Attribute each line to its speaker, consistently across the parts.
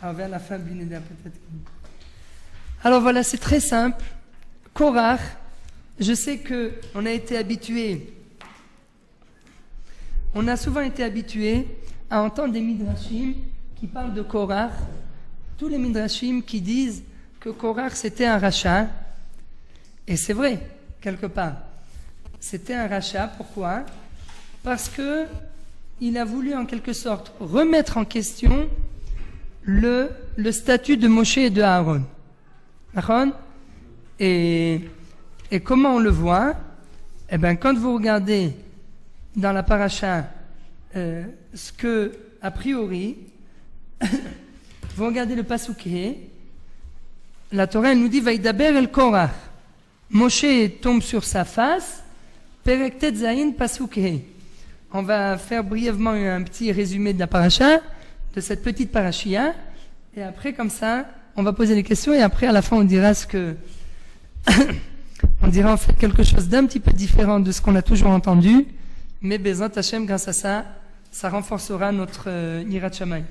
Speaker 1: Alors vers la fin, Bineda peut-être. Alors voilà, c'est très simple. Korach, je sais que on a souvent été habitué à entendre des midrashim qui parlent de Korach. Tous les midrashim qui disent que Korach c'était un rachat. Et c'est vrai, quelque part. C'était un rachat, pourquoi ? Parce que il a voulu en quelque sorte remettre en question le statut de Moshe et de Aaron. Et comment on le voit ? Eh bien, quand vous regardez dans la paracha ce que, a priori, vous regardez le pasouké, la Torah elle nous dit Vaïdaber el Korach. Moshe tombe sur sa face, Perek Tet Zayin pasouké. On va faire brièvement un petit résumé de la paracha, de cette petite parachia, et après, comme ça, on va poser les questions, et après, à la fin, on dira on dira en fait quelque chose d'un petit peu différent de ce qu'on a toujours entendu, mais Bezrat Hashem, grâce à ça, ça renforcera notre Yirat Shamayim.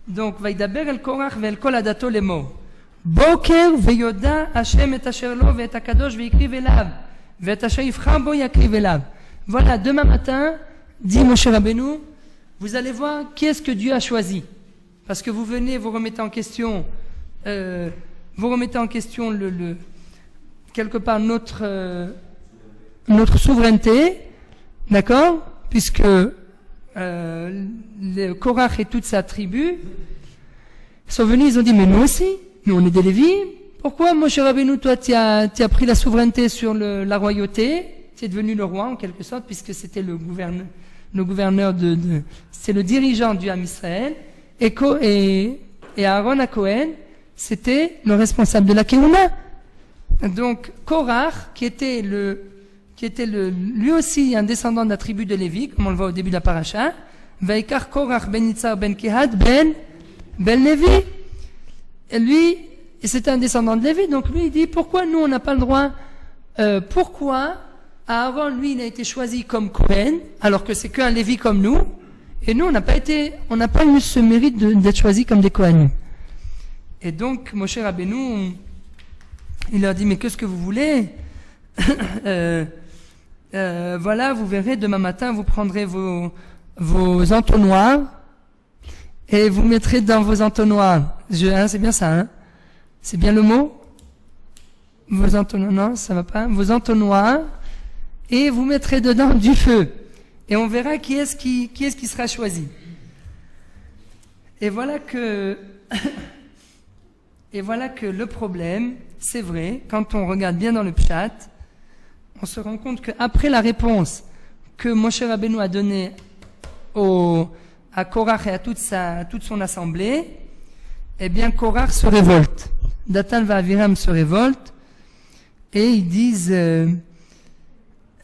Speaker 1: Donc, Vaïdaber el Korach ve'el kol adato lemo. Boker ve'yoda Hashem et asher lo ve'et akadosh ve'ikriv elav ve'et asher yifchar bo yakriv elav. Voilà, demain matin, dit Moshe Rabbeinu, vous allez voir qui est-ce que Dieu a choisi. Parce que vous venez, vous remettez en question quelque part notre souveraineté, d'accord, puisque le Korach et toute sa tribu sont venus, ils ont dit mais nous aussi, nous on est des Lévis, pourquoi Moshe Rabbeinu, toi tu as pris la souveraineté sur la royauté, tu es devenu le roi en quelque sorte, puisque c'était le gouverneur c'est le dirigeant du Ham Israël, et Aaron à Cohen, c'était le responsable de la Keuna. Donc Korach, qui était lui aussi un descendant de la tribu de Lévi, comme on le voit au début de la paracha, Vaikar Korach ben Yitzhar ben Kehat ben Lévi. Et lui, c'était un descendant de Lévi, donc lui il dit pourquoi nous on n'a pas le droit, pourquoi Aaron lui il a été choisi comme Cohen, alors que c'est qu'un Lévi comme nous, et nous on n'a pas eu ce mérite d'être choisi comme des Kohanim. Et donc Moshe Rabbeinu, il leur dit mais qu'est-ce que vous voulez? Voilà, vous verrez demain matin, vous prendrez vos entonnoirs et vous mettrez dans vos entonnoirs. C'est bien ça, hein? C'est bien le mot? Vos entonnoirs, non, ça va pas. Vos entonnoirs et vous mettrez dedans du feu. Et on verra qui est-ce qui sera choisi. Et voilà que le problème, c'est vrai, quand on regarde bien dans le Pshat, on se rend compte qu'après la réponse que Moshe Rabbeinu a donnée à Korach et à toute son assemblée, eh bien Korach se révolte. Datan va Aviram se révolte et ils disent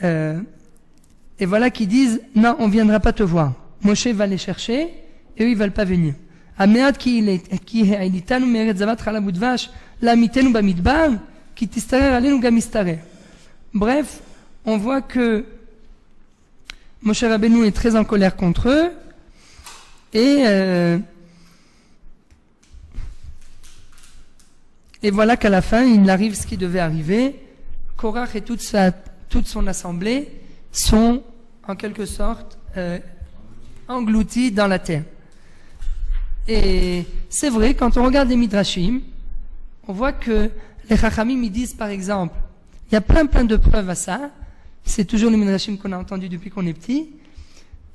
Speaker 1: et voilà qu'ils disent non, on viendra pas te voir. Moshe va les chercher et eux ils veulent pas venir. Amead ki ilitanu meret zavat chalab udvash la mitenu bamidbar ki tistarer alenu gam istarer. Bref, on voit que Moshe Rabbeinu est très en colère contre eux et voilà qu'à la fin, il arrive ce qui devait arriver. Korach et toute son assemblée sont en quelque sorte engloutis dans la terre. Et c'est vrai, quand on regarde les Midrashim, on voit que les Chachamim ils disent par exemple, il y a plein de preuves à ça, c'est toujours les Midrashim qu'on a entendu depuis qu'on est petit,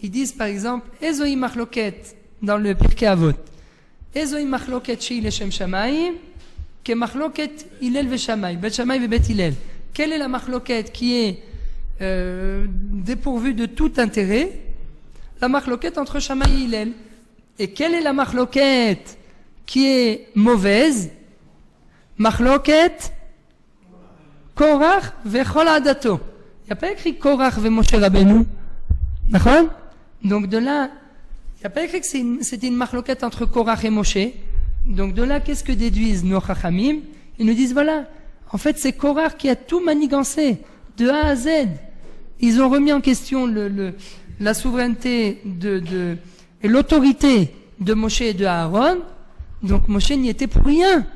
Speaker 1: ils disent par exemple, Ezoi machloket dans le Pirkei Avot, Ezoi machloket shei leshem shamayim, ke machloket Hillel ve Shammai, Bet Shammai ve Bet Hillel. Quelle est la machloket qui est dépourvue de tout intérêt? La machloket entre Shammai et Hillel. Et quelle est la machloket qui est mauvaise? Machloket Korach vechol adato. Il n'y a pas écrit Korach ve Moshe Rabbeinu. D'accord? Donc de là, il n'y a pas écrit que c'était une machloket entre Korach et Moshe. Donc de là, qu'est-ce que déduisent nos chachamim? Ils nous disent voilà, en fait c'est Korach qui a tout manigancé de A à Z. Ils ont remis en question la souveraineté et l'autorité de Moshe et de Aaron Donc Moshe n'y était pour rien.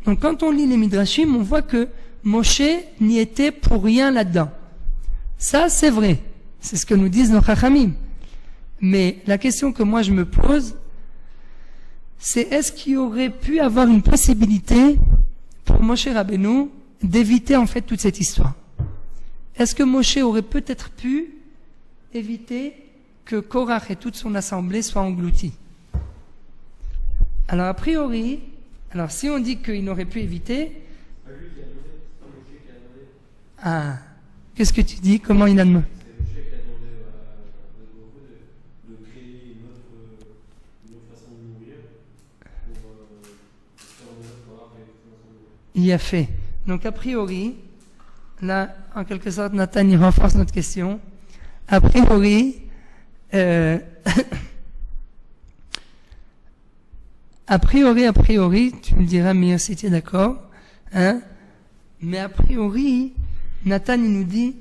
Speaker 1: Donc quand on lit les Midrashim, on voit que Moshe n'y était pour rien là-dedans. Ça, c'est vrai. C'est ce que nous disent nos Chachamim. Mais la question que moi je me pose, c'est est-ce qu'il y aurait pu avoir une possibilité pour Moshe Rabbeinu d'éviter en fait toute cette histoire? Est-ce que Moshe aurait peut-être pu éviter que Korach et toute son assemblée soient engloutis? Alors a priori, si on dit qu'il n'aurait pu éviter, qu'est-ce que tu dis? Comment il a demandé? Il y a fait. Donc a priori, là, en quelque sorte, Nathan y renforce notre question. A priori, a priori, tu me diras, mais si tu es d'accord, hein? Mais a priori, Nathan il nous dit,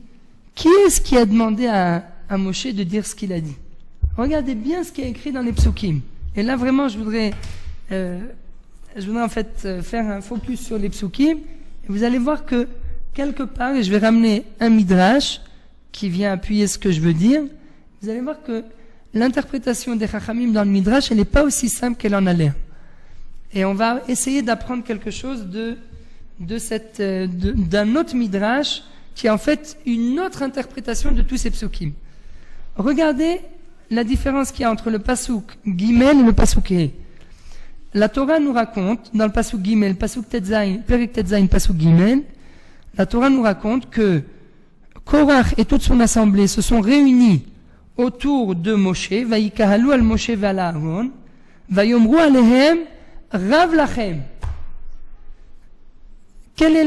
Speaker 1: qui est-ce qui a demandé à Moshe de dire ce qu'il a dit? Regardez bien ce qui est écrit dans les psukim. Et là, vraiment, je voudrais en fait faire un focus sur les psukim. Et vous allez voir que quelque part, et je vais ramener un midrash qui vient appuyer ce que je veux dire, vous allez voir que l'interprétation des Chachamim dans le midrash, elle n'est pas aussi simple qu'elle en a l'air. Et on va essayer d'apprendre quelque chose d'un autre midrash qui est en fait une autre interprétation de tous ces psukim. Regardez la différence qu'il y a entre le pasuk Gimel et le pasuk He. La Torah nous raconte, dans le pasuk Gimel, pasuk Tetzain, Perek Tetzain, pasuk Gimel, la Torah nous raconte que Korach et toute son assemblée se sont réunis autour de Moshe, Vayikahalu al Moshe ve'al Aaron, Vayomru alehem Rav lachem. Quel est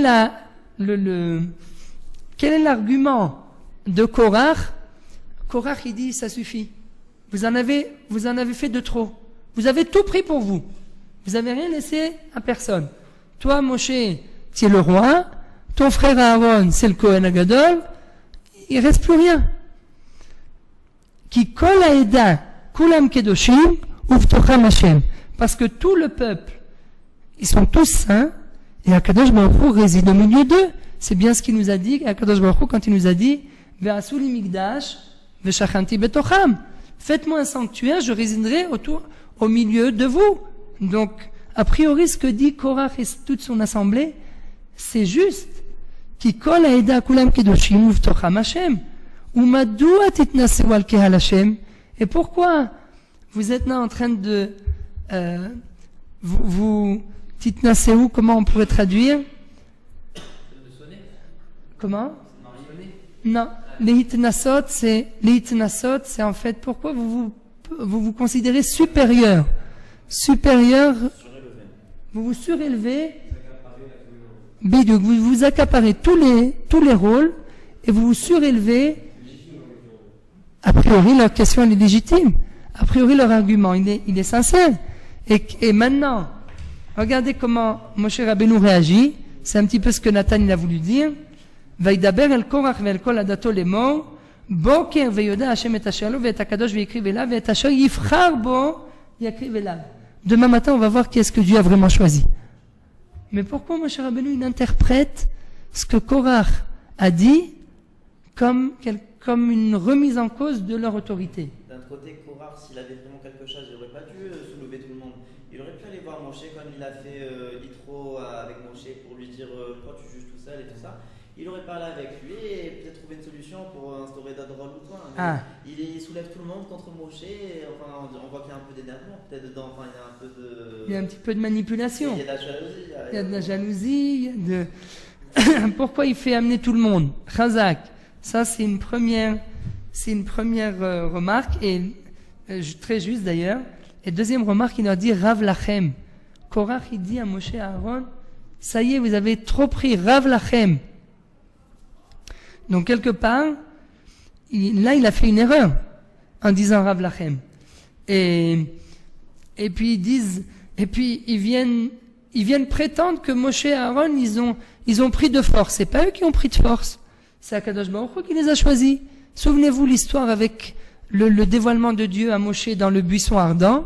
Speaker 1: l'argument de Korach? Korach, il dit, ça suffit. Vous en avez fait de trop. Vous avez tout pris pour vous. Vous n'avez rien laissé à personne. Toi, Moshe, tu es le roi. Ton frère Aaron, c'est le Kohen Agadol. Il reste plus rien. Ki kol haeda kulam kedoshim uvtocham Hashem. Parce que tout le peuple, ils sont tous saints, et Akadosh Baruch Hu réside au milieu d'eux. C'est bien ce qu'il nous a dit, Akadosh Baruch Hu, quand il nous a dit, Ve'asu li migdash, ve'shachanti betocham. Faites-moi un sanctuaire, je résiderai au milieu de vous. Donc, a priori, ce que dit Korach et toute son assemblée, c'est juste. Ki kol haeda kulam kedoshim uvtocham Hashem. Umadua titnaseu al kehal Hashem. Et pourquoi vous êtes là en train de vous titnaseu, comment on pourrait traduire? Comment? Non, les hitnasot, c'est en fait pourquoi vous considérez supérieur, vous vous surélevez, vous vous accaparez tous les rôles et vous vous surélevez. A priori, leur question elle est légitime. A priori, leur argument il est sincère. Et maintenant, regardez comment Moshe Rabbeinu réagit. C'est un petit peu ce que Nathan il a voulu dire. Vaidaber el korach ve'el kol adato lemor boker ve'yoda Hashem et asher lo ve'et hakadosh ve'yikriv elav ve'et asher yifchar bo yakriv elav. Demain matin, on va voir qui est-ce que Dieu a vraiment choisi. Mais pourquoi Moshe Rabbeinu il interprète ce que Korach a dit comme une remise en cause de leur autorité?
Speaker 2: D'un côté, Korach, s'il avait vraiment quelque chose, il n'aurait pas dû soulever tout le monde. Il aurait pu aller voir Moshe comme il a fait Yitro avec Moshe pour lui dire toi tu juges tout seul et tout ça. Il aurait parlé avec lui et peut-être trouvé une solution pour instaurer d'Adrol ou quoi. Il soulève tout le monde contre Moshe. Et, enfin, on voit qu'il y a un peu d'énervement peut-être dedans. Enfin, il y a un peu de.
Speaker 1: Il y a un petit peu de manipulation.
Speaker 2: Il y a de la jalousie.
Speaker 1: Il y a de la jalousie. Pourquoi il fait amener tout le monde? Chazak. Ça, c'est une première remarque, et très juste d'ailleurs. Et deuxième remarque, il leur dit Rav Lachem. Korach, il dit à Moshe et à Aaron, ça y est, vous avez trop pris, Rav Lachem. Donc quelque part, il a fait une erreur en disant Rav Lachem. Et puis ils viennent prétendre que Moshe et Aaron, ils ont pris de force. C'est pas eux qui ont pris de force. C'est Akadosh Baruch Hu qui les a choisis. Souvenez-vous l'histoire avec le dévoilement de Dieu à Moshe dans le buisson ardent.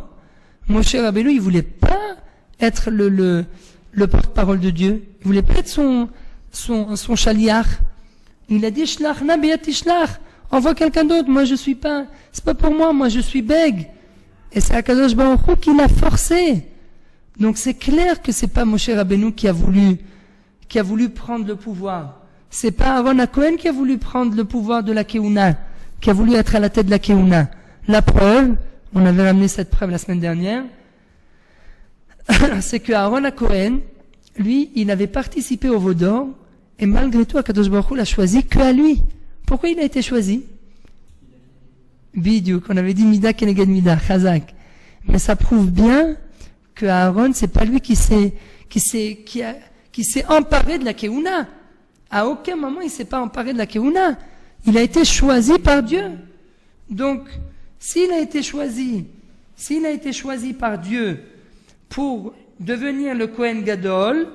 Speaker 1: Moshe Rabbeinu, il voulait pas être le porte-parole de Dieu. Il voulait pas être son chaliar. Il a dit, Shlach na beyat tishlach. Envoie quelqu'un d'autre. Moi, c'est pas pour moi. Moi, je suis bègue. Et c'est Akadosh Baruch Hu qui l'a forcé. Donc, c'est clair que c'est pas Moshe Rabbeinu qui a voulu prendre le pouvoir. C'est pas Aaron HaKohen qui a voulu prendre le pouvoir de la Keuna, qui a voulu être à la tête de la Keuna. La preuve, on avait ramené cette preuve la semaine dernière, c'est que Aaron HaKohen, lui, il avait participé au Vaudor, et malgré tout, Akadosh Baruch Hu l'a choisi que à lui. Pourquoi il a été choisi? Bidiouk, on avait dit Mida Keneged Mida, Chazak. Mais ça prouve bien que Aaron, c'est pas lui qui s'est emparé de la Keuna. À aucun moment il s'est pas emparé de la Keuna. Il a été choisi par Dieu. Donc, s'il a été choisi par Dieu pour devenir le Kohen Gadol,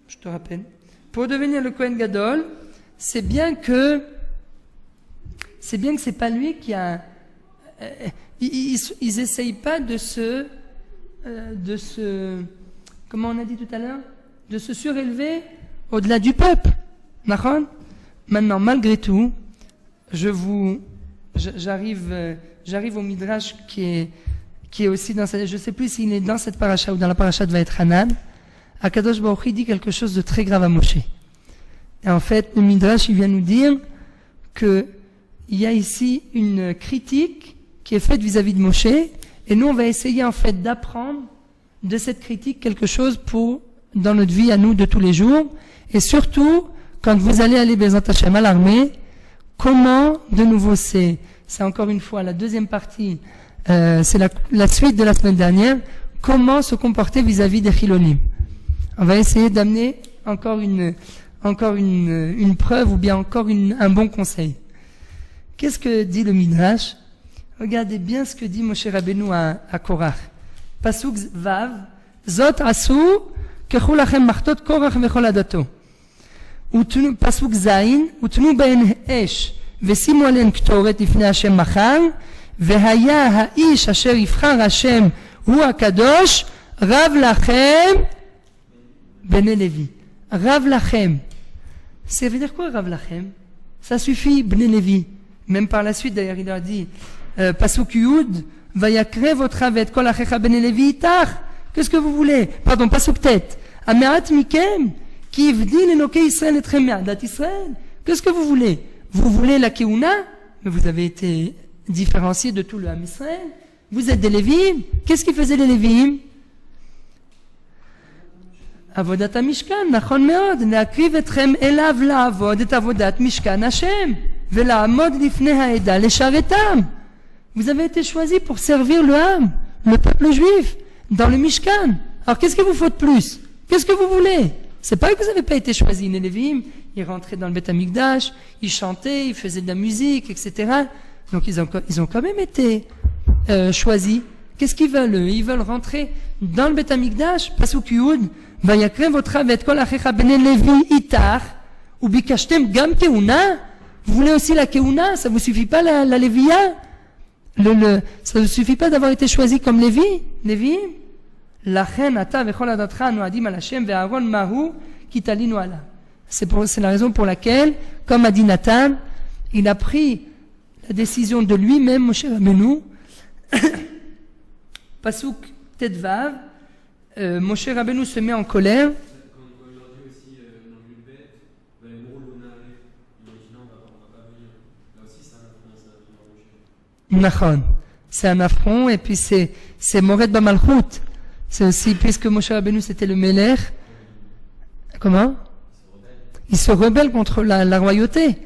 Speaker 1: je te rappelle, pour devenir le Kohen Gadol, c'est bien que c'est pas lui qui a, ils essayent pas de se, comment on a dit tout à l'heure, de se surélever au-delà du peuple. Maintenant, malgré tout, j'arrive au Midrash qui est aussi dans cette, je sais plus s'il est dans cette paracha ou dans la paracha de Vaetchanan. Akadosh Baruch Hu dit quelque chose de très grave à Moshe. Et en fait, le Midrash, il vient nous dire que il y a ici une critique qui est faite vis-à-vis de Moshe, et nous, on va essayer en fait d'apprendre de cette critique quelque chose dans notre vie à nous de tous les jours, et surtout, quand vous allez aller Bezat Hashem à l'armée, comment, de nouveau, c'est encore une fois la deuxième partie, c'est la suite de la semaine dernière, comment se comporter vis-à-vis des Chilonim. On va essayer d'amener encore une preuve ou bien encore un bon conseil. Qu'est-ce que dit le Midrash? Regardez bien ce que dit Moshe Rabbeinu à Korach. Pasuk Vav, Zot asu kechul lachem machtot Korach vechol adato. Pasuk Zayin, utnu be'en esh, vesimu alen ktoret lifnei Hashem machar, vehaya ha'ish asher yivchar Hashem hu hakadosh, rav lachem bnei Levi. Rav lachem. Ça veut dire quoi, Rav lachem? Ça suffit, bnei Levi. Même par la suite, d'ailleurs, il leur dit, Pasuk Yud, vayakre votre avet, kol achecha bnei Levi itach. Qu'est-ce que vous voulez? Pardon, Pasuk Tet. Ameat mikem, ki ivdin enokei Israël etrem me'adat Israël. Qu'est-ce que vous voulez? Vous voulez la Keuna? Mais vous avez été différencié de tout le Ham Israël. Vous êtes des Lévim. Qu'est-ce qu'ils faisaient les Lévim? Avodat HaMishkan, nachon meod, neakriv etrem elav la'avod et avodat Mishkan Hashem, ve'la'amod lifnei ha'eda lesharetam. Vous avez été choisis pour servir le Ham, le peuple juif, dans le Mishkan. Alors qu'est-ce que vous faut de plus? Qu'est-ce que vous voulez? C'est pas que vous n'avez pas été choisis, les Lévim, ils rentraient dans le Beth Amikdash, ils chantaient, ils faisaient de la musique, etc. Donc ils ont quand même été choisis. Qu'est-ce qu'ils veulent, eux? Ils veulent rentrer dans le Beth Amikdash, Pasuk Yud, Vayakre votre avet kol achecha bnei Levi itach, ou bikashtem gam keuna. Vous voulez aussi la keuna? Ça vous suffit pas la Lévia? Ça vous suffit pas d'avoir été choisi comme Lévi? Lachen ata vechol adatcha anu adim al Hashem ve'aron mahu kitalinu ala. C'est la raison pour laquelle, comme a dit Nathan, il a pris la décision de lui-même, Moshe Rabbeinu, Pasuk Tetvav, Moshe Rabbeinu se met en colère.
Speaker 3: Quand aujourd'hui aussi, dans une bête, les mots l'on arrive, imaginons, on va pas venir. Là aussi, c'est un affront,
Speaker 1: Nachon. C'est un affront, et puis c'est Mored Bamalchut. C'est aussi, puisque Moshe Rabbeinu c'était le Melech. Comment? Ils se rebellent contre la royauté.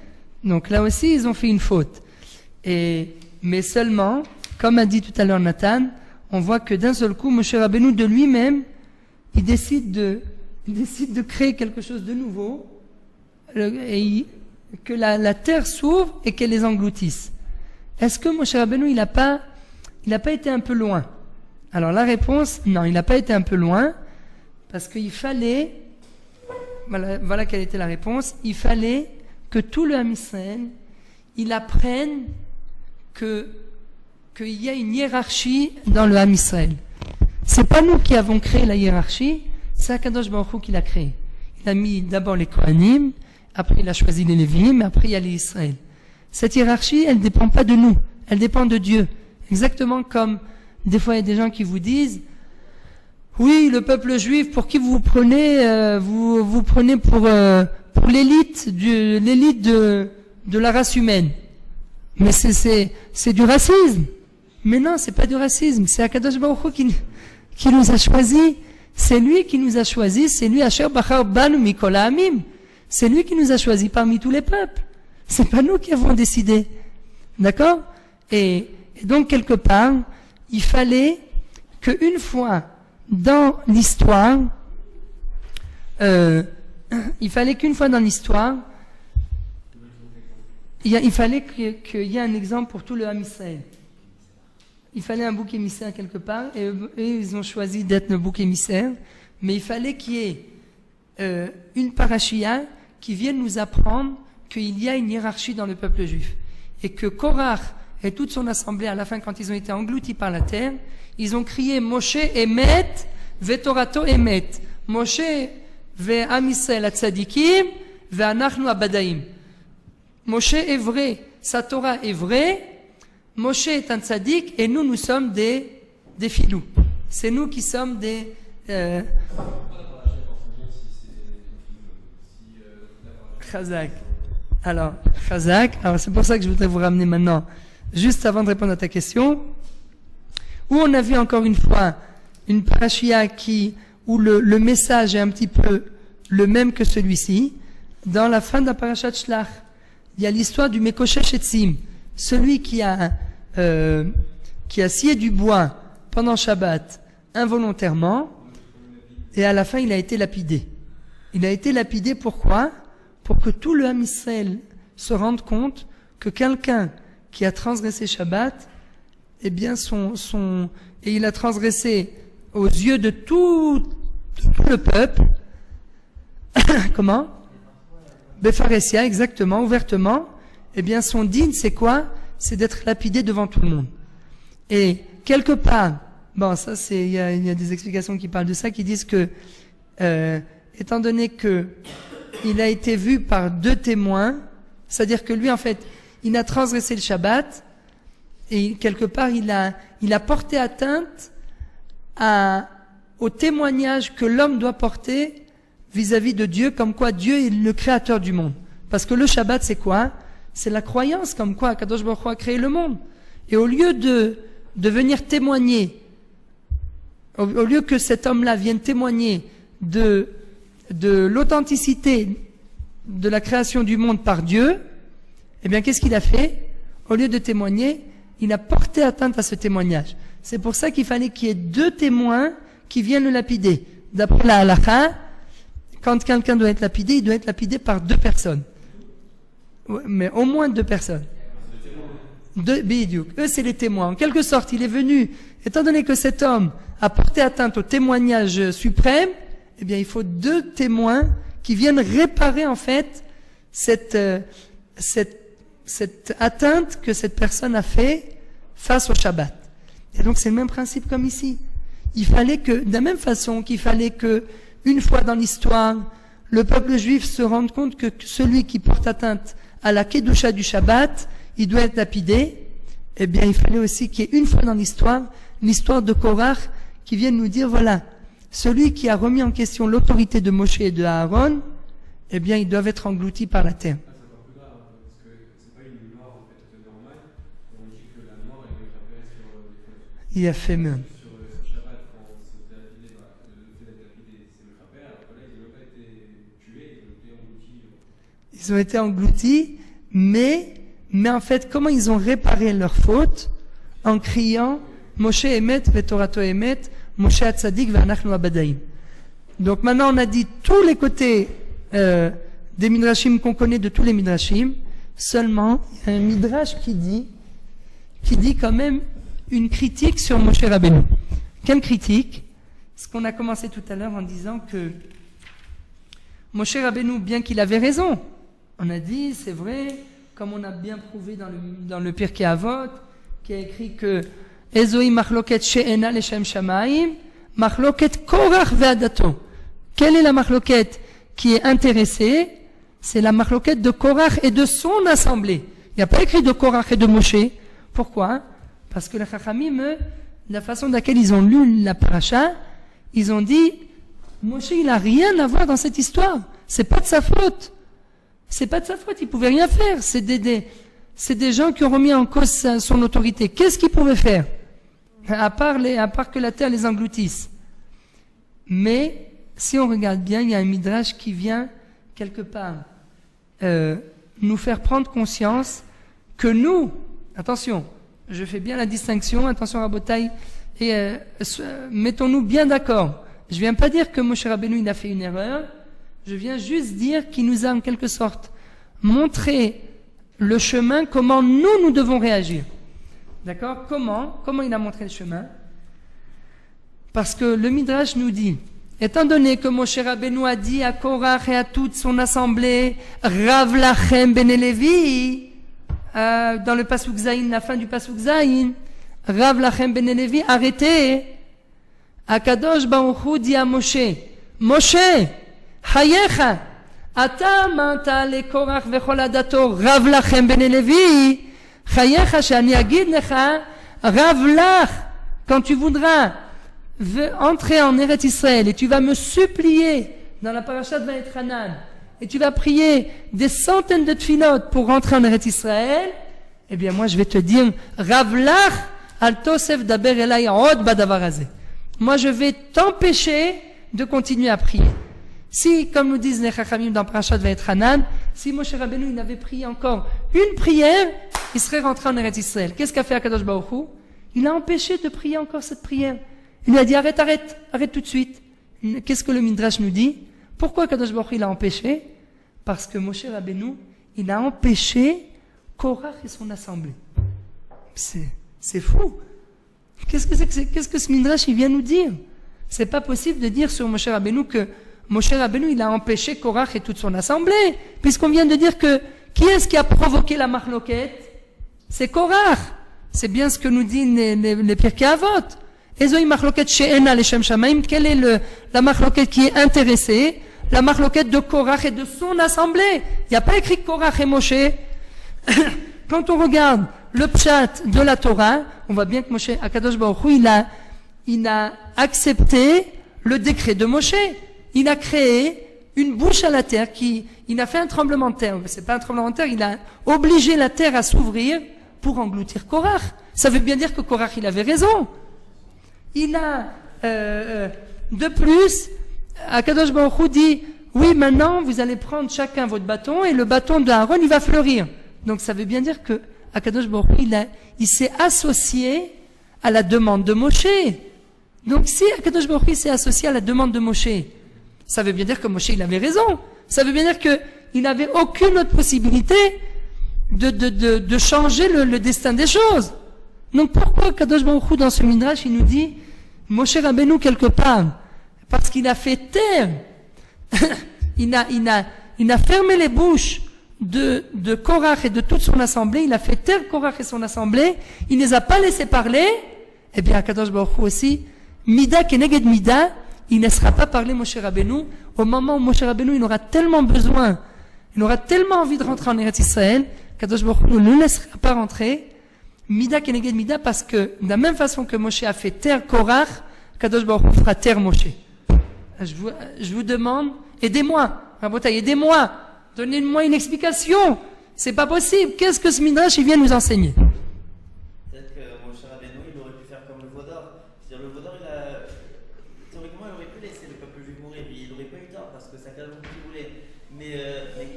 Speaker 1: Donc là aussi, ils ont fait une faute. Mais seulement, comme a dit tout à l'heure Nathan, on voit que d'un seul coup, Moshe Rabbeinu de lui-même, il décide de créer quelque chose de nouveau, et que la terre s'ouvre et qu'elle les engloutisse. Est-ce que Moshe Rabbeinu, il n'a pas été un peu loin? Alors la réponse, non, il n'a pas été un peu loin, parce qu'il fallait, voilà quelle était la réponse, il fallait que tout le Ham Israël, il apprenne qu'il y a une hiérarchie dans le Ham Israël. C'est pas nous qui avons créé la hiérarchie, c'est Akadosh Baruch Hu qui l'a créée. Il a mis d'abord les Kohanim, après il a choisi les Lévim, après il y a les Israël. Cette hiérarchie, elle ne dépend pas de nous, elle dépend de Dieu. Exactement comme des fois il y a des gens qui vous disent oui, le peuple juif, pour qui vous prenez, vous prenez pour l'élite de la race humaine. Mais c'est du racisme. Mais non, c'est pas du racisme. C'est Akadosh Baruch Hu qui nous a choisis. C'est lui qui nous a choisis. C'est lui, Asher Bachar Banu Mikol Ha'amim. C'est lui qui nous a choisis parmi tous les peuples. C'est pas nous qui avons décidé. D'accord? Et donc, quelque part, il fallait qu'une fois dans l'histoire, il fallait qu'il y ait un exemple pour tout le Ham Israël. Il fallait un bouc émissaire quelque part, et ils ont choisi d'être le bouc émissaire, mais il fallait qu'il y ait une parachia qui vienne nous apprendre qu'il y a une hiérarchie dans le peuple juif. Et que Korach et toute son assemblée, à la fin, quand ils ont été engloutis par la terre, ils ont crié Moshe Emet, Vetorato Emet. Moshe ve'Am Israël Atzadikim, ve'anachnu Abadaim. Moshe est vrai, sa Torah est vraie, Moshe est un tzadik et nous sommes des filous. C'est nous qui sommes des... Chazak. Alors, c'est pour ça que je voudrais vous ramener maintenant, juste avant de répondre à ta question, où on a vu encore une fois une parashia où le message est un petit peu le même que celui-ci. Dans la fin de la parashat Shlach, il y a l'histoire du Mekoshesh Etzim, celui qui a scié du bois pendant Shabbat involontairement, et à la fin il a été lapidé. Il a été lapidé pourquoi? Pour que tout le Ham Israël se rende compte que quelqu'un qui a transgressé Shabbat, eh bien et il a transgressé aux yeux de tout le peuple. Comment? Befaresia, exactement, ouvertement. Eh bien, son dîne, c'est quoi? C'est d'être lapidé devant tout le monde. Et quelque part, bon, ça il y a des explications qui parlent de ça, qui disent que, étant donné que il a été vu par 2 témoins, c'est-à-dire que lui, en fait, il a transgressé le Shabbat, et quelque part, il a porté atteinte au témoignage que l'homme doit porter vis-à-vis de Dieu, comme quoi Dieu est le créateur du monde. Parce que le Shabbat, c'est quoi? C'est la croyance, comme quoi Kadosh Baruch Hu a créé le monde. Et au lieu de venir témoigner, au lieu que cet homme-là vienne témoigner de l'authenticité de la création du monde par Dieu, eh bien, qu'est-ce qu'il a fait? Au lieu de témoigner, il a porté atteinte à ce témoignage. C'est pour ça qu'il fallait qu'il y ait 2 témoins qui viennent le lapider. D'après la halakha, quand quelqu'un doit être lapidé, il doit être lapidé par 2 personnes. Ouais, mais au moins 2 personnes. 2 bidiouk. Eux, c'est les témoins. En quelque sorte, il est venu, étant donné que cet homme a porté atteinte au témoignage suprême, eh bien, il faut 2 témoins qui viennent réparer, en fait, cette atteinte que cette personne a fait face au Shabbat. Et donc, c'est le même principe comme ici. Il fallait que, de la même façon qu'il fallait que, une fois dans l'histoire, le peuple juif se rende compte que celui qui porte atteinte à la Kedusha du Shabbat, il doit être lapidé, eh bien, il fallait aussi qu'il y ait une fois dans l'histoire de Korach, qui vienne nous dire, voilà, celui qui a remis en question l'autorité de Moshe et de Aaron, eh bien, ils doivent être engloutis par la terre.
Speaker 3: C'est encore plus grave, parce que c'est pas une mort en fait normale. On dit que la mort elle est réparée sur
Speaker 1: Il a fait même.
Speaker 3: sur Shabbat quand on se fait lapider, le fait d'être lapidé, c'est le rappel. Alors que là, ils n'ont pas été tués, ils ont été engloutis.
Speaker 1: Ils ont été engloutis, mais en fait, comment ils ont réparé leur faute? En criant Moshe Emet, Vetorato Emet, Moshe Atzadik, Ve'anachnu Abadaim. Donc maintenant, on a dit tous les côtés des midrashim qu'on connaît de tous les midrashim. Seulement, il y a un midrash qui dit quand même une critique sur Moshe Rabbeinu. Quelle critique? Ce qu'on a commencé tout à l'heure en disant que Moshe Rabbeinu, bien qu'il avait raison, on a dit, c'est vrai, comme on a bien prouvé dans le Pirkei Avot, qui a écrit que Ezoi machloket she'ena leshem shamaim, Machloket Korach ve'adato. Quelle est la machloket qui est intéressée? C'est la machloket de Korach et de son assemblée. Il n'y a pas écrit de Korach et de Moshe. Pourquoi? Parce que les Chachamim, la façon dans laquelle ils ont lu la paracha, ils ont dit, Moshe, il n'a rien à voir dans cette histoire. C'est pas de sa faute. C'est pas de sa faute, il pouvait rien faire. C'est des gens qui ont remis en cause son autorité. Qu'est-ce qu'il pouvait faire? À part que la terre les engloutisse. Mais, si on regarde bien, il y a un midrash qui vient, quelque part, nous faire prendre conscience que nous, attention, je fais bien la distinction, attention Rabotai, et mettons-nous bien d'accord. Je viens pas dire que Moshe Rabbeinu il a fait une erreur, je viens juste dire qu'il nous a en quelque sorte montré le chemin, comment nous devons réagir. D'accord? Comment il a montré le chemin? Parce que le Midrash nous dit, étant donné que Moshe Rabbeinu a dit à Korach et à toute son assemblée, Rav Lachem ben Levi, dans le Pasuk Zayin, la fin du Pasuk Zayin, Rav Lachem ben Levi, arrêtez. Akadosh Baruch Hu dit à Moshe, Moshe, Hayecha, Ata manta le Korach vechol adato, Rav Lachem ben Levi, Hayecha shani agid lecha, Rav Lach, quand tu voudras entrer en Eretz Israël et tu vas me supplier dans la paracha de Vayetranan et tu vas prier des centaines de tfilotes pour rentrer en Eretz Israël, eh bien moi je vais te dire, Rav Lach al tosef daber elai od badavar hazeh. Moi, je vais t'empêcher de continuer à prier. Si, comme nous disent les Chachamim dans Parashat Vayetranan, si Moshe Rabbeinu il avait prié encore une prière, il serait rentré en Eretz Israël. Qu'est-ce qu'a fait Akadosh Baruch Hu? Il a empêché de prier encore cette prière. Il lui a dit arrête tout de suite. Qu'est-ce que le Midrash nous dit? Pourquoi Akadosh Baruch Hu il a empêché? Parce que Moshe Rabbeinu il a empêché Korach et son assemblée. C'est fou. Qu'est-ce que ce Midrash il vient nous dire? C'est pas possible de dire sur Moshe Rabbeinu que Moshe Rabbeinu il a empêché Korach et toute son assemblée, puisqu'on vient de dire que qui est-ce qui a provoqué la marloquette? C'est Korach. C'est bien ce que nous disent les Pirkei Avot. Ezoi marloquette she'ena leshem shamaim. Quelle est la marloquette qui est intéressée? La marloquette de Korach et de son assemblée. Il n'y a pas écrit Korach et Moshe. Quand on regarde le pshat de la Torah, on voit bien que Moshe, Akadosh Baruch Hu, il a accepté le décret de Moshe. Il a créé une bouche à la terre il a fait un tremblement de terre. C'est pas un tremblement de terre, il a obligé la terre à s'ouvrir pour engloutir Korach. Ça veut bien dire que Korach, il avait raison. Il a, de plus, Akadosh Baruch Hu dit, oui, maintenant, vous allez prendre chacun votre bâton et le bâton d'Aaron, il va fleurir. Donc ça veut bien dire que Akadosh Baruch Hu, il s'est associé à la demande de Moshe. Donc si Akadosh Baruch Hu s'est associé à la demande de Moshe, ça veut bien dire que Moshe il avait raison. Ça veut bien dire qu'il n'avait aucune autre possibilité de changer le destin des choses. Donc pourquoi Akadosh Baruch Hu dans ce Midrash il nous dit Moshe Rabbeinu quelque part? Parce qu'il a fait taire, il a fermé les bouches de Korach et de toute son assemblée, il a fait taire Korach et son assemblée, il ne les a pas laissés parler. Eh bien Akadosh Baruch Hu aussi, Mida keneged Mida, il ne laissera pas parler Moshe Rabbeinu au moment où Moshe Rabbeinu il aura tellement besoin, il aura tellement envie de rentrer en Eretz Israël, qu'Akadosh Baruch Hu ne le laissera pas rentrer. Mida keneged Mida, parce que de la même façon que Moshe a fait taire Korach, Akadosh Baruch Hu fera taire Moshe. Je vous demande, aidez-moi, Rabotai, aidez-moi. Donnez-moi une explication. C'est pas possible. Qu'est-ce que ce Midrash il vient nous enseigner?
Speaker 2: Peut-être que Moshe Rabbeinu il aurait pu faire comme le Vaudor. C'est-à-dire le Vaudor théoriquement il aurait pu laisser le peuple juif mourir, mais il n'aurait pas eu tort parce que c'est Akadosh qui voulait. Mais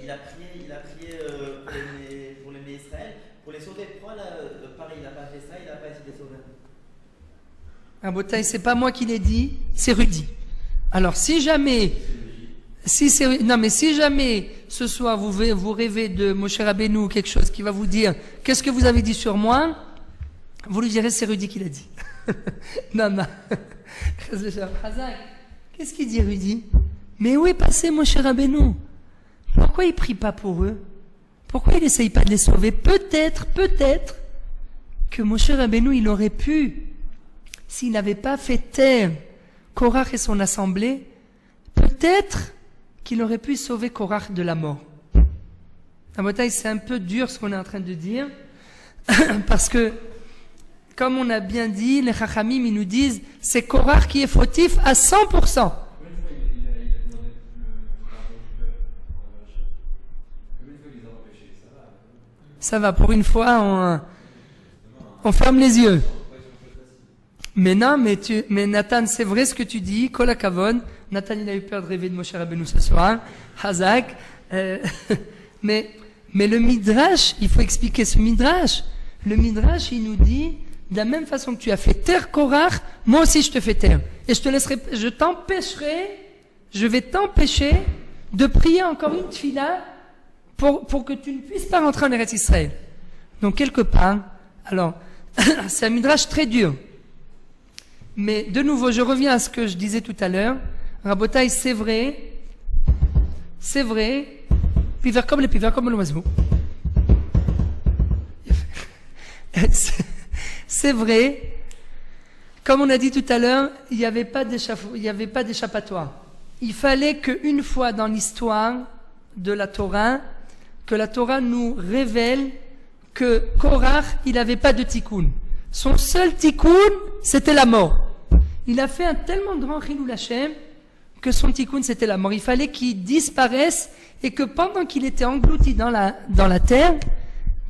Speaker 2: il a prié pour les Israël, pour les sauver. Pourquoi pareil il n'a pas fait ça, il n'a pas essayé de les sauver?
Speaker 1: Rabotai, c'est pas moi qui l'ai dit, c'est Rudy. Alors si jamais ce soir vous rêvez de Moshe Rabbeinu ou quelque chose qui va vous dire qu'est-ce que vous avez dit sur moi, vous lui direz c'est Rudy qui l'a dit. Non. Qu'est-ce qu'il dit Rudy? Mais où est passé Moshe Rabbeinu? Pourquoi il prie pas pour eux? Pourquoi il n'essaye pas de les sauver? Peut-être que Moshe Rabbeinu il aurait pu, s'il n'avait pas fait taire Korach et son assemblée, peut-être qu'il aurait pu sauver Korach de la mort. À Botaï, c'est un peu dur ce qu'on est en train de dire, parce que, comme on a bien dit, les Chachamim, ils nous disent, c'est Korach qui est fautif à 100%. Ça va, pour une fois, on ferme les yeux. Mais non, mais Nathan, c'est vrai ce que tu dis, Kol HaKavod. Nathan, il a eu peur de rêver de Moshe Rabbeinu ce soir. Hazak. Mais le Midrash, il faut expliquer ce Midrash. Le Midrash, il nous dit, de la même façon que tu as fait taire Korach, moi aussi je te fais taire. Et je vais t'empêcher de prier encore une tfila pour que tu ne puisses pas rentrer en Eretz Israël. Donc quelque part, alors, c'est un Midrash très dur. Mais de nouveau, je reviens à ce que je disais tout à l'heure. Rabotaï, c'est vrai, piver comme l'oiseau. C'est vrai, comme on a dit tout à l'heure, il n'y avait pas d'échappatoire. Il fallait qu'une fois dans l'histoire de la Torah, que la Torah nous révèle que Korach, il n'avait pas de tikkun. Son seul tikkun, c'était la mort. Il a fait un tellement grand chilul Hashem que son tikkun, c'était la mort. Il fallait qu'il disparaisse et que pendant qu'il était englouti dans la terre,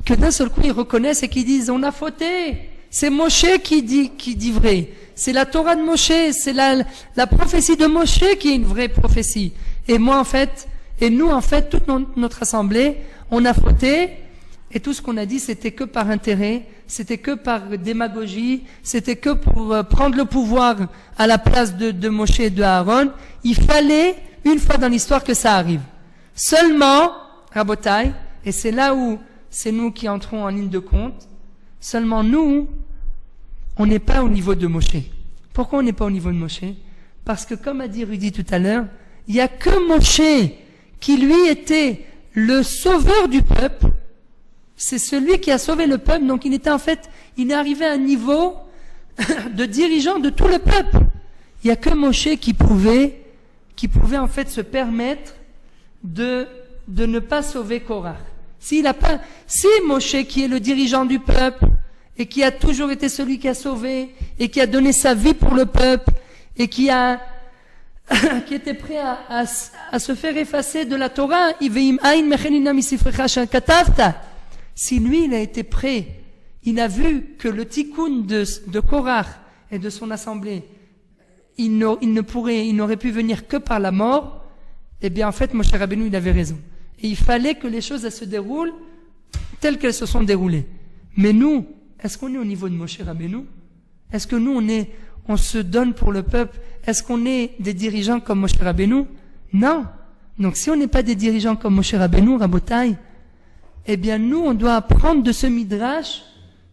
Speaker 1: que d'un seul coup, ils reconnaissent et qu'ils disent, on a fauté. C'est Moshe qui dit vrai. C'est la Torah de Moshe, c'est la prophétie de Moshe qui est une vraie prophétie. Et nous, en fait, toute notre assemblée, on a fauté, et tout ce qu'on a dit, c'était que par intérêt, c'était que par démagogie, c'était que pour prendre le pouvoir à la place de Moshe et de Aaron. Il fallait, une fois dans l'histoire, que ça arrive. Seulement, Rabotai, et c'est là où c'est nous qui entrons en ligne de compte, seulement nous, on n'est pas au niveau de Moshe. Pourquoi on n'est pas au niveau de Moshe? Parce que, comme a dit Rudy tout à l'heure, il n'y a que Moshe qui, lui, était le sauveur du peuple. C'est celui qui a sauvé le peuple, donc il est arrivé à un niveau de dirigeant de tout le peuple. Il n'y a que Moshe qui pouvait en fait se permettre de ne pas sauver Korach. Si Moshe, qui est le dirigeant du peuple, et qui a toujours été celui qui a sauvé, et qui a donné sa vie pour le peuple, et qui était prêt à se faire effacer de la Torah, si lui, il a été prêt, il a vu que le tikkun de Korach et de son assemblée, il n'aurait pu venir que par la mort, eh bien, en fait, Moshe Rabbeinu, il avait raison. Et il fallait que les choses, elles se déroulent telles qu'elles se sont déroulées. Mais nous, est-ce qu'on est au niveau de Moshe Rabbeinu? Est-ce que nous, on se donne pour le peuple? Est-ce qu'on est des dirigeants comme Moshe Rabbeinu? Non. Donc, si on n'est pas des dirigeants comme Moshe Rabbeinu, Rabotai, eh bien, nous, on doit apprendre de ce Midrash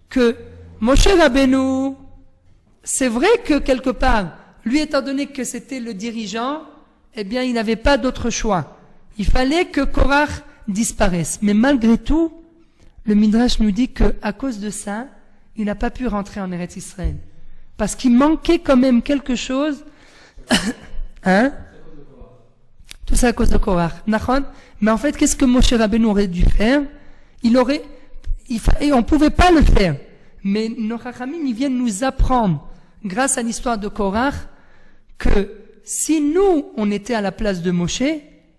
Speaker 1: que Moshe Rabbeinu, c'est vrai que quelque part, lui, étant donné que c'était le dirigeant, eh bien, il n'avait pas d'autre choix. Il fallait que Korach disparaisse. Mais malgré tout, le Midrash nous dit qu'à cause de ça, il n'a pas pu rentrer en Eretz Israël. Parce qu'il manquait quand même quelque chose. Hein? Tout ça à cause de Korach. Mais en fait, qu'est-ce que Moshe Rabbeinu aurait dû faire? On pouvait pas le faire. Mais nos Chachamim, ils viennent nous apprendre, grâce à l'histoire de Korach, que si nous, on était à la place de Moshe,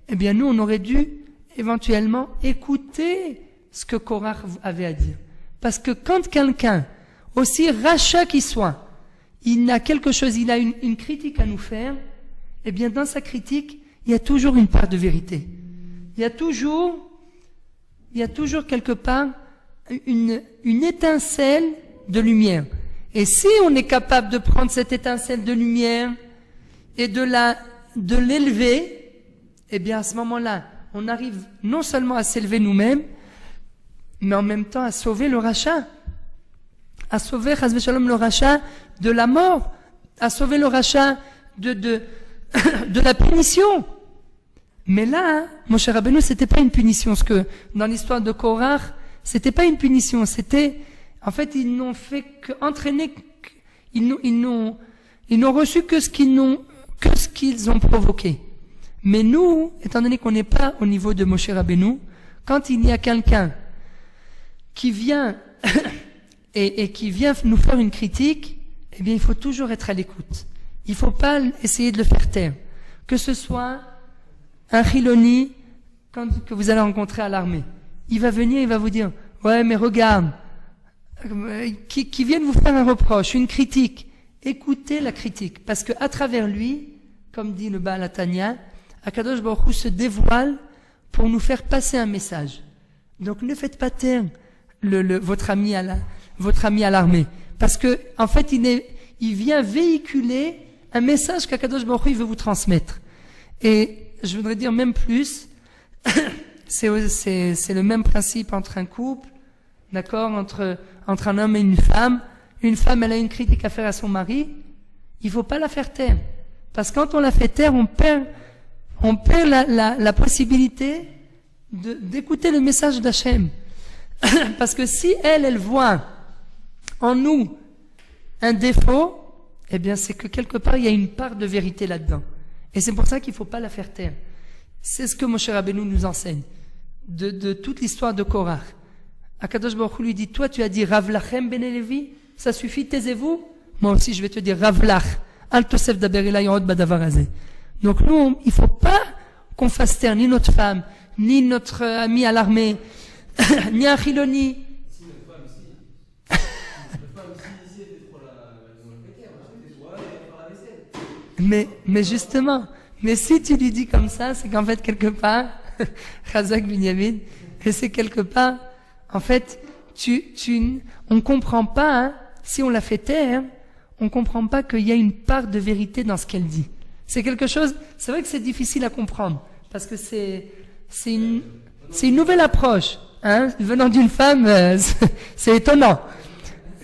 Speaker 1: eh bien nous, on aurait dû éventuellement écouter ce que Korach avait à dire. Parce que quand quelqu'un, aussi rachat qu'il soit, il a quelque chose, il a une critique à nous faire, eh bien dans sa critique, il y a toujours une part de vérité. Il y a toujours quelque part une étincelle de lumière. Et si on est capable de prendre cette étincelle de lumière et de l'élever, eh bien à ce moment-là, on arrive non seulement à s'élever nous-mêmes, mais en même temps à sauver le rachat, à sauver Chas v'Shalom le rachat de la mort, à sauver le rachat de la punition. Mais là, Moshe Rabbeinu, c'était pas une punition, parce que dans l'histoire de Korach, c'était pas une punition, c'était, en fait, ils n'ont fait qu'entraîner, ils Ils n'ont reçu que ce qu'ils ont provoqué. Mais nous, étant donné qu'on n'est pas au niveau de Moshe Rabbeinu, quand il y a quelqu'un qui vient et qui vient nous faire une critique, eh bien, il faut toujours être à l'écoute. Il ne faut pas essayer de le faire taire. Que ce soit un Chiloni que vous allez rencontrer à l'armée. Il va venir, il va vous dire, ouais, mais regarde, qui viennent vous faire un reproche, une critique. Écoutez la critique, parce que à travers lui, comme dit le Baal Hatanya, Akadosh Baruch Hu se dévoile pour nous faire passer un message. Donc ne faites pas taire votre ami à l'armée, parce que en fait il vient véhiculer un message qu'Akadosh Baruch Hu veut vous transmettre. Et je voudrais dire même plus, c'est le même principe entre un couple, d'accord, entre un homme et une femme. Une femme, elle a une critique à faire à son mari, il faut pas la faire taire. Parce que quand on la fait taire, on perd la possibilité d'écouter le message d'Hachem. Parce que si elle voit en nous un défaut, eh bien c'est que quelque part il y a une part de vérité là-dedans. Et c'est pour ça qu'il faut pas la faire taire. C'est ce que Moshe Rabbeinu nous enseigne. De toute l'histoire de Korach. Akadosh Baruch Hu lui dit, toi tu as dit Rav Lachem ben Levi, ça suffit, taisez-vous. Moi aussi je vais te dire Rav Lach, Al Tosef Daber Elai Od Badavar Hazeh. Donc nous, il faut pas qu'on fasse taire ni notre femme, ni notre ami à l'armée, ni un Chiloni.
Speaker 3: Si notre femme, si. Notre femme, si elle fait trop la toi, elle fera la vaisselle.
Speaker 1: Mais justement, mais si tu lui dis comme ça, c'est qu'en fait quelque part, Chazak Binyamin, et c'est quelque part, en fait, on comprend pas, hein, si on la fait taire, on comprend pas qu'il y a une part de vérité dans ce qu'elle dit. C'est quelque chose, c'est vrai que c'est difficile à comprendre, parce que c'est une nouvelle approche, hein, venant d'une femme, c'est étonnant.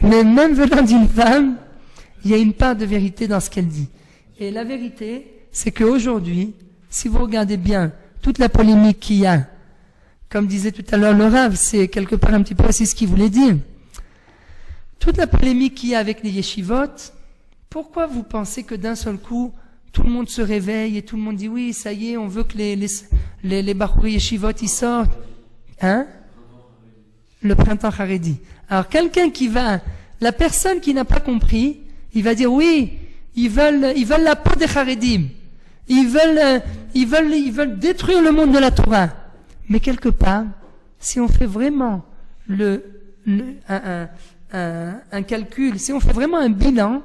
Speaker 1: Mais même venant d'une femme, il y a une part de vérité dans ce qu'elle dit. Et la vérité, c'est qu'aujourd'hui, si vous regardez bien toute la polémique qu'il y a, comme disait tout à l'heure le Rav, c'est quelque part un petit peu aussi ce qu'il voulait dire. Toute la polémique qu'il y a avec les yeshivot, pourquoi vous pensez que d'un seul coup, tout le monde se réveille et tout le monde dit oui, ça y est, on veut que les Bachouri yeshivot ils sortent, hein? Le printemps Haredi. Alors quelqu'un la personne qui n'a pas compris, il va dire oui, ils veulent la peau des Haredim, ils veulent détruire le monde de la Torah. Mais quelque part, si on fait vraiment un calcul, si on fait vraiment un bilan,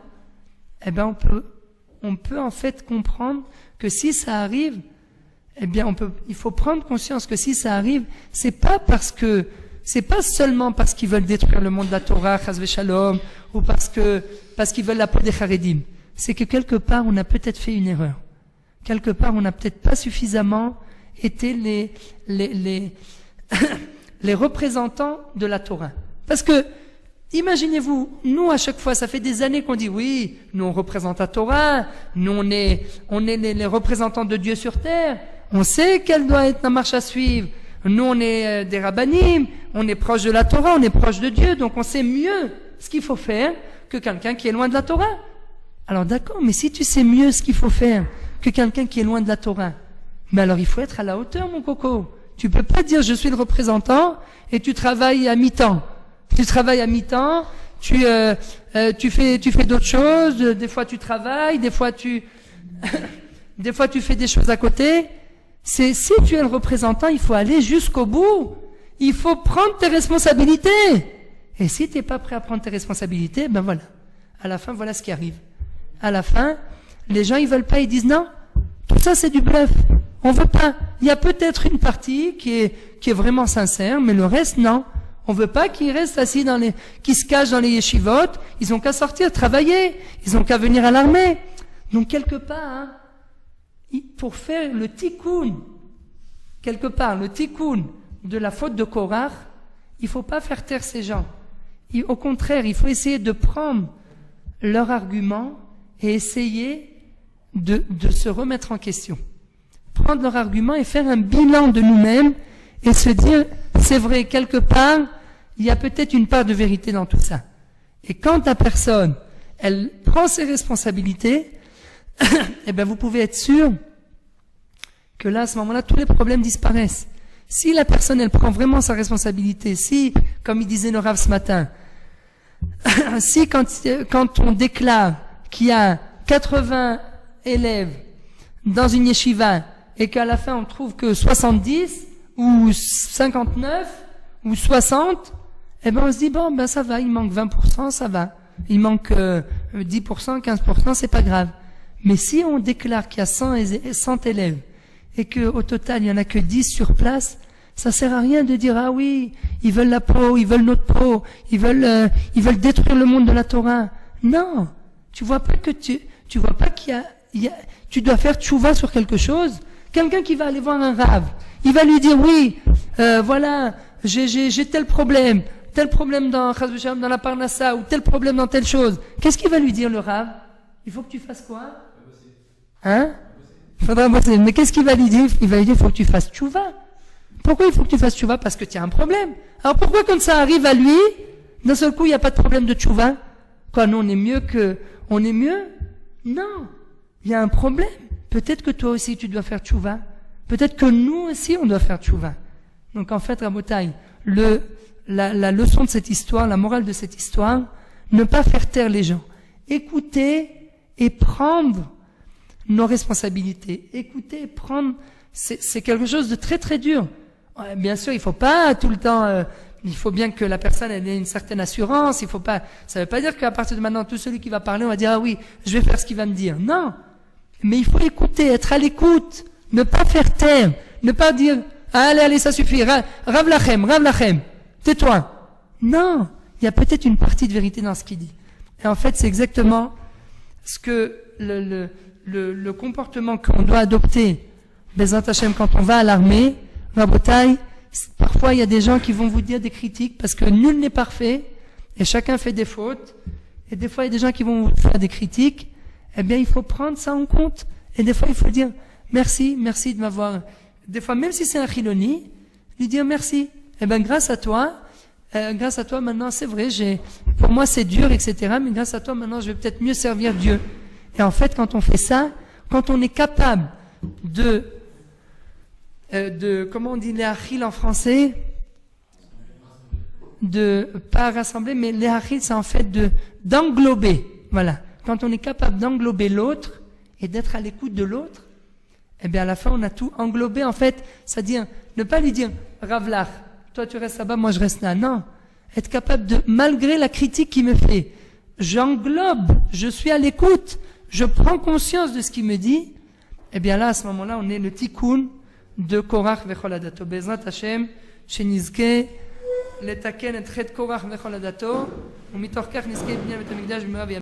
Speaker 1: eh ben on peut en fait comprendre que si ça arrive, eh bien il faut prendre conscience que si ça arrive, c'est pas seulement parce qu'ils veulent détruire le monde de la Torah, Chas v'Shalom, ou parce qu'ils veulent la peau des Haredim. C'est que quelque part on a peut-être fait une erreur. Quelque part on n'a peut-être pas suffisamment été les représentants de la Torah. Parce que, imaginez-vous, nous à chaque fois, ça fait des années qu'on dit oui, nous on représente la Torah, nous on est les représentants de Dieu sur terre, on sait quelle doit être la marche à suivre, nous on est des rabbanim, on est proche de la Torah, on est proche de Dieu, donc on sait mieux ce qu'il faut faire que quelqu'un qui est loin de la Torah. Alors d'accord, mais si tu sais mieux ce qu'il faut faire que quelqu'un qui est loin de la Torah, mais alors il faut être à la hauteur, mon coco. Tu peux pas dire je suis le représentant et tu travailles à mi-temps. Tu travailles à mi-temps, tu fais d'autres choses, des fois tu travailles, des fois tu fais des choses à côté. Si tu es le représentant, il faut aller jusqu'au bout. Il faut prendre tes responsabilités. Et si tu n'es pas prêt à prendre tes responsabilités, ben voilà. À la fin, voilà ce qui arrive. À la fin, les gens ils veulent pas, ils disent non, tout ça c'est du bluff. On veut pas. Il y a peut-être une partie qui est vraiment sincère, mais le reste, non. On veut pas qu'ils restent assis qu'ils se cachent dans les yeshivot. Ils ont qu'à sortir, travailler. Ils ont qu'à venir à l'armée. Donc, quelque part, hein, pour faire le tikkun, le tikkun de la faute de Korach, il faut pas faire taire ces gens. Au contraire, il faut essayer de prendre leurs arguments et essayer de se remettre en question. Prendre leur argument et faire un bilan de nous-mêmes et se dire, c'est vrai, quelque part, il y a peut-être une part de vérité dans tout ça. Et quand la personne, elle prend ses responsabilités, eh bien, vous pouvez être sûr que là, à ce moment-là, tous les problèmes disparaissent. Si la personne, elle prend vraiment sa responsabilité, si, comme il disait le Rav ce matin, si quand on déclare qu'il y a 80 élèves dans une yeshiva et qu'à la fin on trouve que 70 ou 59 ou 60, eh ben on se dit bon ben ça va, il manque 20%, ça va. Il manque 10%, 15%, c'est pas grave. Mais si on déclare qu'il y a 100 élèves et qu'au total il y en a que 10 sur place, ça sert à rien de dire ah oui, ils veulent la peau, ils veulent notre peau, ils veulent détruire le monde de la Torah. Non, tu vois pas qu'il y a tu dois faire tchouva sur quelque chose. Quelqu'un qui va aller voir un rave, il va lui dire oui, voilà, j'ai tel problème dans la Parnassa ou tel problème dans telle chose. Qu'est-ce qu'il va lui dire le rave? Il faut que tu fasses quoi? Hein? Il faudra bosser. Mais qu'est-ce qu'il va lui dire? Il va lui dire il faut que tu fasses tchouva. Pourquoi il faut que tu fasses tchouva? Parce que tu as un problème. Alors pourquoi quand ça arrive à lui, d'un seul coup il n'y a pas de problème de tchouva? Quoi, nous on est mieux? Non. Il y a un problème. Peut-être que toi aussi tu dois faire tchouva. Peut-être que nous aussi on doit faire tchouva. Donc en fait, Rabotai, la leçon de cette histoire, la morale de cette histoire, ne pas faire taire les gens. Écouter et prendre nos responsabilités. Écouter et prendre, c'est quelque chose de très très dur. Ouais, bien sûr, il faut pas tout le temps, il faut bien que la personne ait une certaine assurance, ça veut pas dire qu'à partir de maintenant, tout celui qui va parler, on va dire, ah oui, je vais faire ce qu'il va me dire. Non. Mais il faut écouter, être à l'écoute, ne pas faire taire, ne pas dire, ah, allez, ça suffit, Rav Lachem, tais-toi. Non. Il y a peut-être une partie de vérité dans ce qu'il dit. Et en fait, c'est exactement ce que le comportement qu'on doit adopter, Bezrat Hashem, quand on va à l'armée, Rabotai, parfois il y a des gens qui vont vous dire des critiques parce que nul n'est parfait et chacun fait des fautes. Et des fois il y a des gens qui vont vous faire des critiques. Eh bien il faut prendre ça en compte. Et des fois il faut dire merci de m'avoir. Des fois même si c'est un chiloni, lui dire merci. Eh bien grâce à toi maintenant c'est vrai, pour moi c'est dur, etc. Mais grâce à toi maintenant je vais peut-être mieux servir Dieu. Et en fait quand on fait ça, quand on est capable de comment on dit les achil en français, pas rassembler, mais les achil c'est en fait d'englober, voilà. Quand on est capable d'englober l'autre et d'être à l'écoute de l'autre, eh bien à la fin on a tout englobé en fait, c'est-à-dire ne pas lui dire Ravlach, toi tu restes là-bas, moi je reste là, non. Être capable de, malgré la critique qu'il me fait, j'englobe, je suis à l'écoute, je prends conscience de ce qu'il me dit, eh bien là à ce moment-là on est le tikkun de Korach vechol adato. Bezrat Hashem, shenizke letaken et chet Korach vechol adato, ומתוך כך נזכה בניין בית המקדש במהרה בימינו.